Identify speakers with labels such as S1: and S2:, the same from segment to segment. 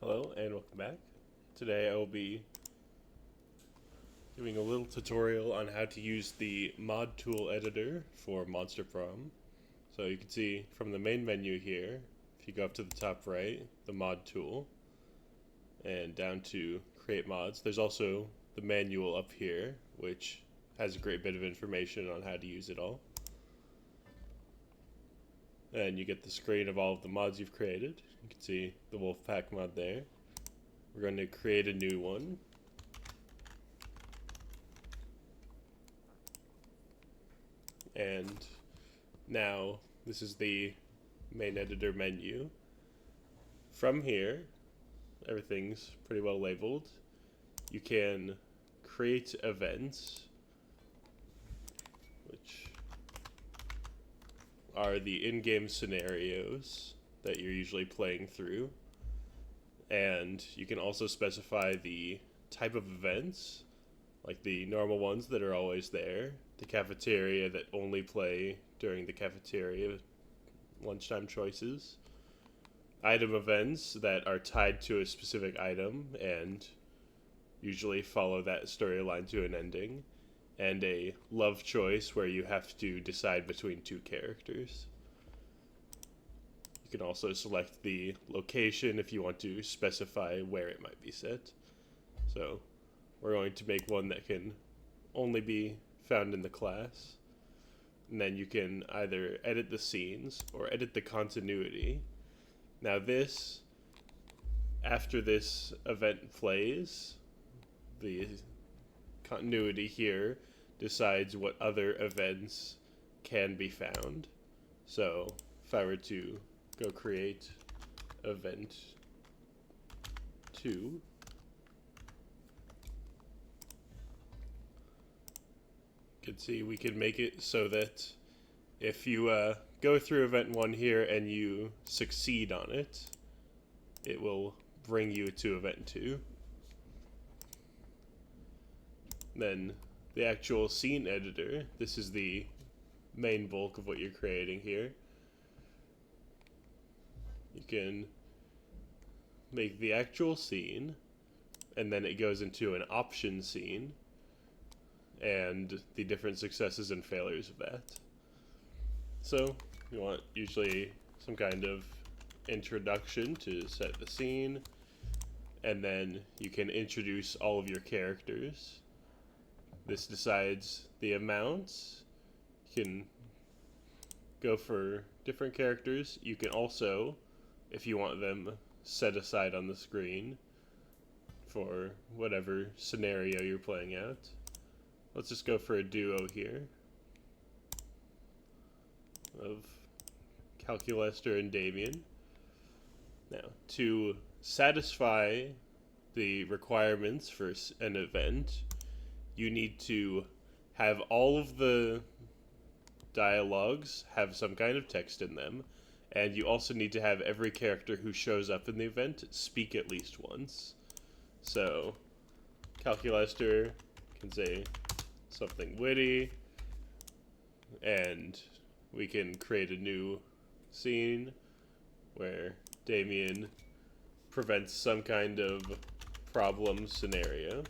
S1: Hello and welcome back. Today I will be doing a little tutorial on how to use the mod tool editor for Monster Prom. So you can see from the main menu here, if you go up to the top right, the mod tool, and down to create mods, there's also the manual up here, which has a great bit of information on how to use it all. And you get the screen of all of the mods you've created. You can see the Wolfpack mod there. We're going to create a new one. And now this is the main editor menu. From here, everything's pretty well labeled. You can create events, which are the in-game scenarios that you're usually playing through. And you can also specify the type of events, like the normal ones that are always there, the cafeteria that only play during the cafeteria lunchtime choices, item events that are tied to a specific item and usually follow that storyline to an ending, and a love choice where you have to decide between two characters. You can also select the location if you want to specify where it might be set. So we're going to make one that can only be found in the class. And then you can either edit the scenes or edit the continuity. Now this, after this event plays, the continuity here decides what other events can be found. So if I were to go create event 2, you can see we can make it so that if you go through event 1 here and you succeed on it, it will bring you to event 2. Then the actual scene editor, this is the main bulk of what you're creating here. You can make the actual scene, and then it goes into an option scene, and the different successes and failures of that. So you want usually some kind of introduction to set the scene, and then you can introduce all of your characters. This decides the amounts. You can go for different characters. You can also, if you want them set aside on the screen for whatever scenario you're playing out. Let's just go for a duo here of Calculester and Damien. Now, to satisfy the requirements for an event, you need to have all of the dialogues have some kind of text in them, and you also need to have every character who shows up in the event speak at least once. So, Calculester can say something witty, and we can create a new scene where Damien prevents some kind of problem scenario.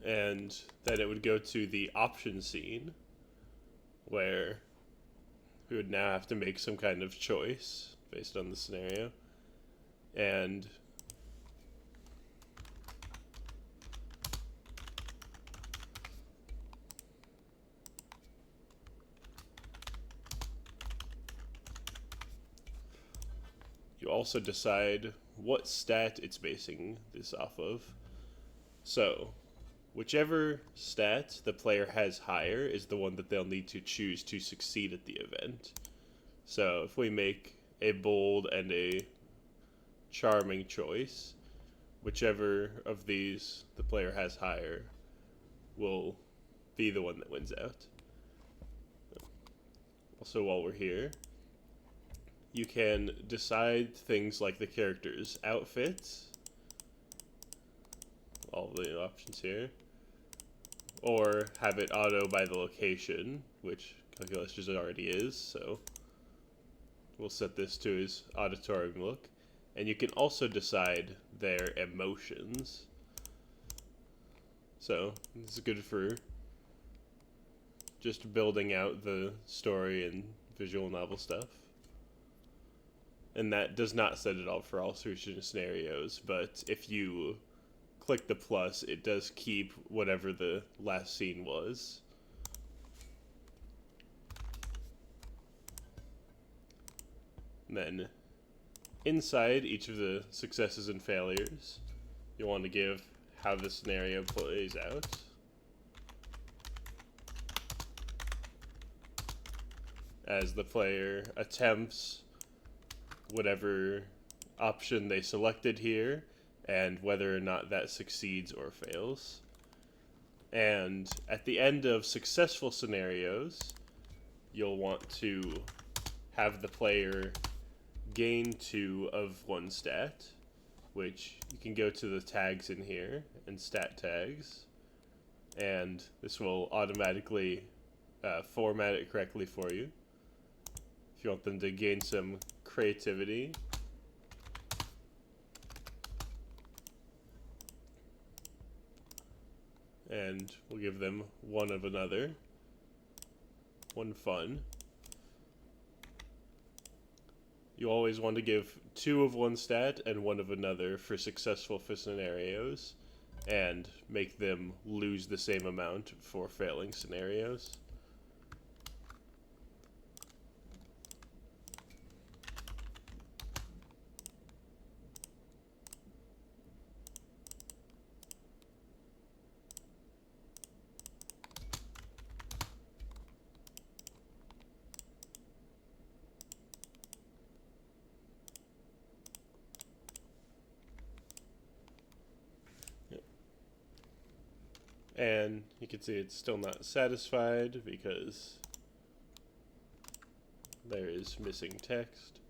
S1: And then it would go to the option scene where we would now have to make some kind of choice based on the scenario. And you also decide what stat it's basing this off of. So whichever stat the player has higher is the one that they'll need to choose to succeed at the event. So if we make a bold and a charming choice, whichever of these the player has higher will be the one that wins out. Also, while we're here, you can decide things like the character's outfits, all the options here, or have it auto by the location, which Calculus already is, so we'll set this to his auditorium look. And you can also decide their emotions. So this is good for just building out the story and visual novel stuff. And that does not set it up for all scenarios, but if you click the plus, it does keep whatever the last scene was. And then inside each of the successes and failures, you'll want to give how the scenario plays out. As the player attempts whatever option they selected here, and whether or not that succeeds or fails. And at the end of successful scenarios, you'll want to have the player gain 2 of 1 stat, which you can go to the tags in here and stat tags, and this will automatically format it correctly for you. If you want them to gain some creativity, and we'll give them 1 of another, 1 fun. You always want to give 2 of 1 stat and 1 of another for successful scenarios, and make them lose the same amount for failing scenarios. And you can see it's still not satisfied because there is missing text.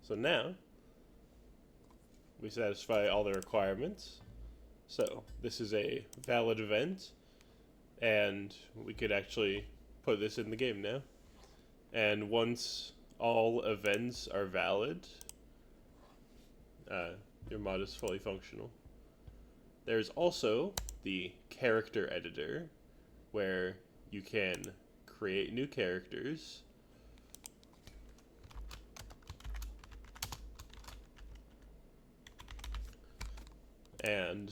S1: So now we satisfy all the requirements. So this is a valid event, and we could actually put this in the game now. And once all events are valid, your mod is fully functional. There's also the character editor, where you can create new characters, and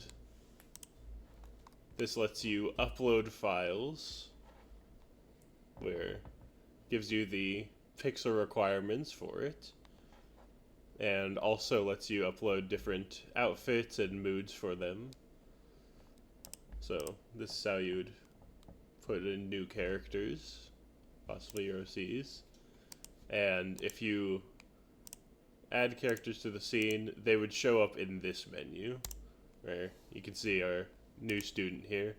S1: this lets you upload files, where it gives you the pixel requirements for it, and also lets you upload different outfits and moods for them. So this is how you'd put in new characters, possibly your OCs. And if you add characters to the scene, they would show up in this menu, where you can see our new student here,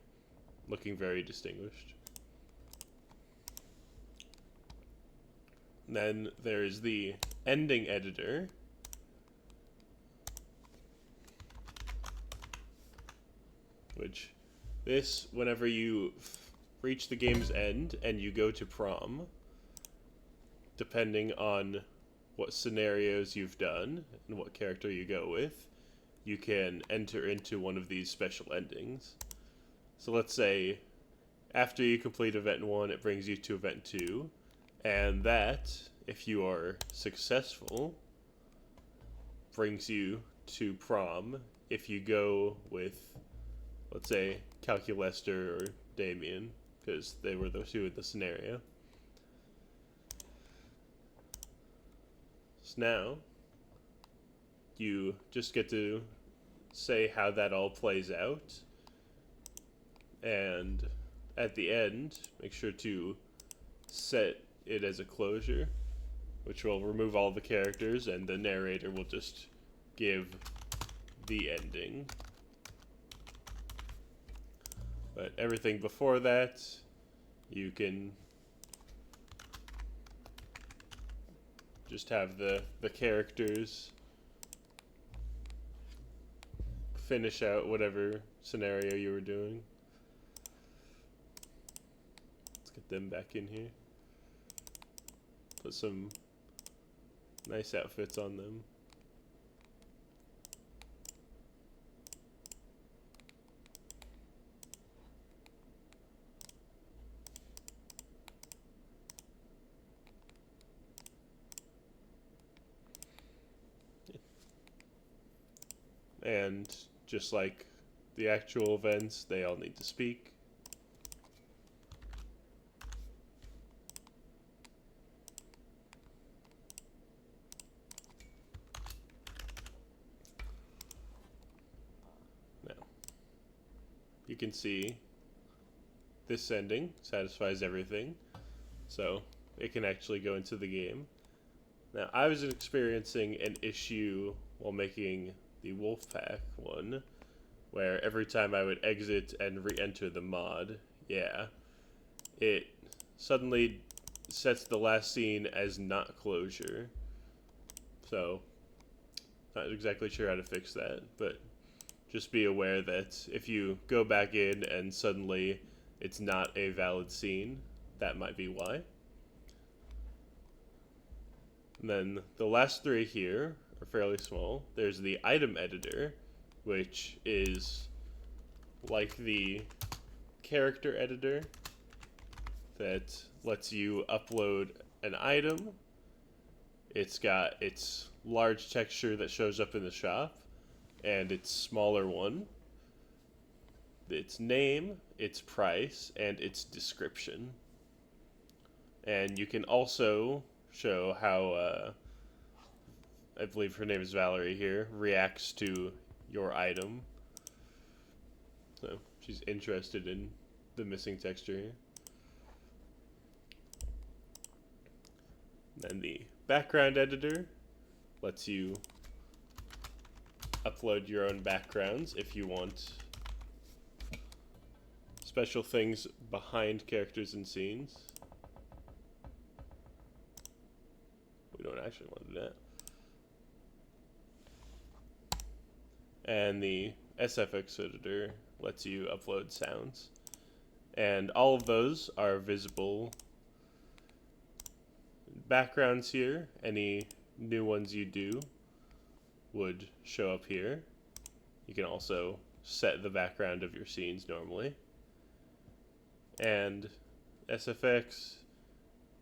S1: looking very distinguished. And then there's the ending editor, which this, whenever you reach the game's end and you go to prom, depending on what scenarios you've done and what character you go with, you can enter into one of these special endings. So let's say after you complete event 1, it brings you to event 2, and that, if you are successful, brings you to prom if you go with, let's say, Calculester or Damien, because they were the 2 in the scenario. So now, you just get to say how that all plays out, and at the end, make sure to set it as a closure, which will remove all the characters, and the narrator will just give the ending. But everything before that, you can just have the characters finish out whatever scenario you were doing. Get them back in here. Put some nice outfits on them. And just like the actual events, they all need to speak. Now, you can see this ending satisfies everything, so it can actually go into the game. Now, I was experiencing an issue while making the Wolfpack one, where every time I would exit and re-enter the mod, it suddenly sets the last scene as not closure. So, not exactly sure how to fix that, but just be aware that if you go back in and suddenly it's not a valid scene, that might be why. And then the last three here are fairly small. There's the item editor, which is like the character editor that lets you upload an item. It's got its large texture that shows up in the shop, and its smaller one, its name, its price, and its description. And you can also show how, I believe her name is Valerie here, reacts to your item. So she's interested in the missing texture here. Then the background editor lets you upload your own backgrounds if you want special things behind characters and scenes. We don't actually want to do that. And the SFX editor lets you upload sounds. And all of those are visible backgrounds here. Any new ones you do would show up here. You can also set the background of your scenes normally. And SFX,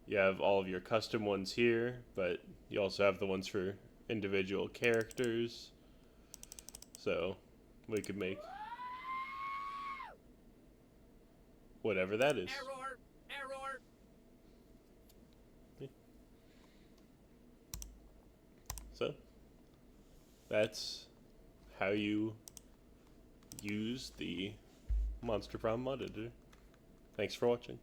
S1: you have all of your custom ones here, but you also have the ones for individual characters. So we could make whatever that is.
S2: Error! Error!
S1: So that's how you use the Monster Prom mod editor. Thanks for watching.